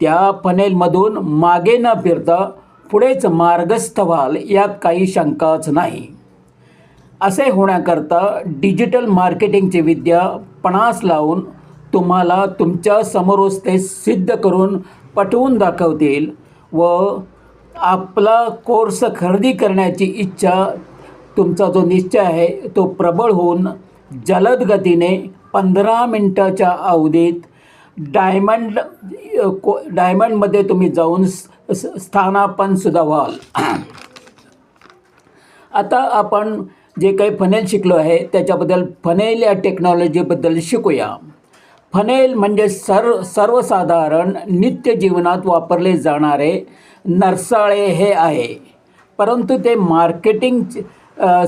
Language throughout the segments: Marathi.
त्या फनेलमधून मागे न फिरता पुढेच मार्गस्थ व्हाल यात काही शंकाच नाही. असे होण्याकरता डिजिटल मार्केटिंगची विद्या पणास लावून तुम्हाला तुमच्या समोरच ते सिद्ध करून पटवून दाखवतील व आपला कोर्स खरेदी करण्याची इच्छा, तुमचा जो निश्चय आहे तो प्रबळ होऊन जलद गतीने 15 मिनिटाच्या अवधीत डायमंडमध्ये तुम्ही जाऊन स्थानापन्नसुद्धा व्हाल. आता आपण जे काही फनेल शिकलो आहे त्याच्याबद्दल फनेल या टेक्नॉलॉजीबद्दल शिकूया. फनेल म्हणजे सर्वसाधारण नित्य जीवनात वापरले जाणारे नरसाळे हे आहे, परंतु ते मार्केटिंग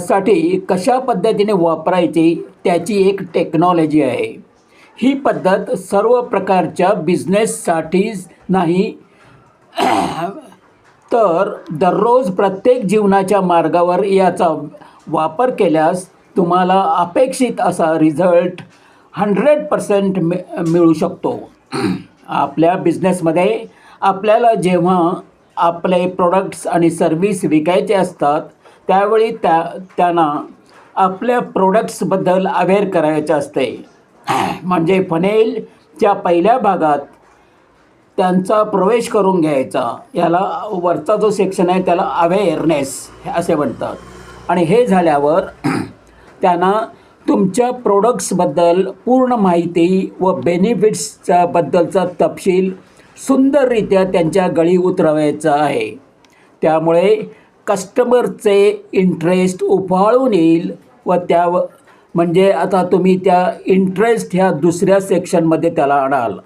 साठी कशा पद्धतीने वापरायची त्याची एक टेक्नॉलॉजी आहे. ही पद्धत सर्व प्रकारच्या बिझनेससाठीच नाही तर दररोज प्रत्येक जीवनाच्या मार्गावर याचा वापर केल्यास तुम्हाला अपेक्षित असा रिझल्ट 100% मिळू शकतो. आपल्या बिझनेसमध्ये आपल्याला जेव्हा आपले प्रोडक्ट्स आणि सर्व्हिस विकायचे असतात त्यावेळी त्यांना आपल्या प्रोडक्ट्सबद्दल अवेअर करायचे असते. म्हणजे फनेलच्या पहिल्या भागात त्यांचा प्रवेश करून घ्यायचा. याला वरचा जो सेक्शन आहे त्याला अवेअरनेस असे म्हणतात. आणि हे झाल्यावर त्यांना तुमच्या प्रोडक्ट्सबद्दल पूर्ण माहिती व बेनिफिट्सच्या बद्दलचा तपशील सुंदररित्या त्यांच्या गळी उतरवायचा आहे. त्यामुळे कस्टमरचे इंटरेस्ट उफाळून येईल व म्हणजे आता तुम्ही त्या इंटरेस्ट ह्या दुसऱ्या सेक्शनमध्ये त्याला आणाल.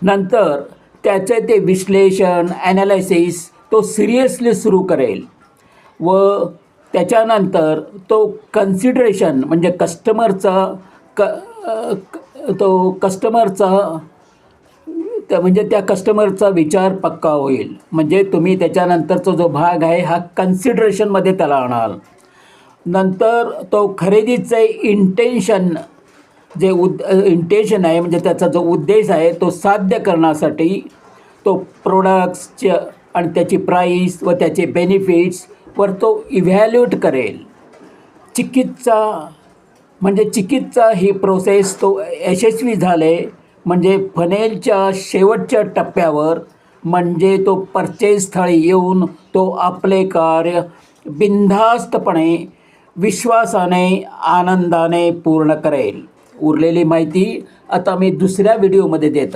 नंतर त्याचे ते विश्लेषण ॲनालिसिस तो सिरियसली सुरू करेल व त्याच्यानंतर तो कन्सिडरेशन म्हणजे त्या कस्टमरचा विचार पक्का होईल. म्हणजे तुम्ही त्याच्यानंतरचा जो भाग आहे हा कन्सिडरेशनमध्ये त्याला आणाल. नंतर तो खरेदीचे इंटेन्शन इंटेन्शन आहे म्हणजे त्याचा जो उद्देश आहे तो साध्य करण्यासाठी तो प्रोडक्ट्सचे आणि त्याची प्राईस व त्याचे बेनिफिट्स वर तो इव्हॅल्युएट करेल. चिकित्सा ही प्रोसेस तो यशस्वी झाले म्हणजे फनेलच्या शेवटच्या टप्प्यावर म्हणजे तो परचेस स्थळी येऊन तो आपले कार्य बिनधास्तपणे विश्वासाने आनंदाने पूर्ण करेल. उरलेली माहिती आता मी दुसऱ्या व्हिडिओमध्ये देतो.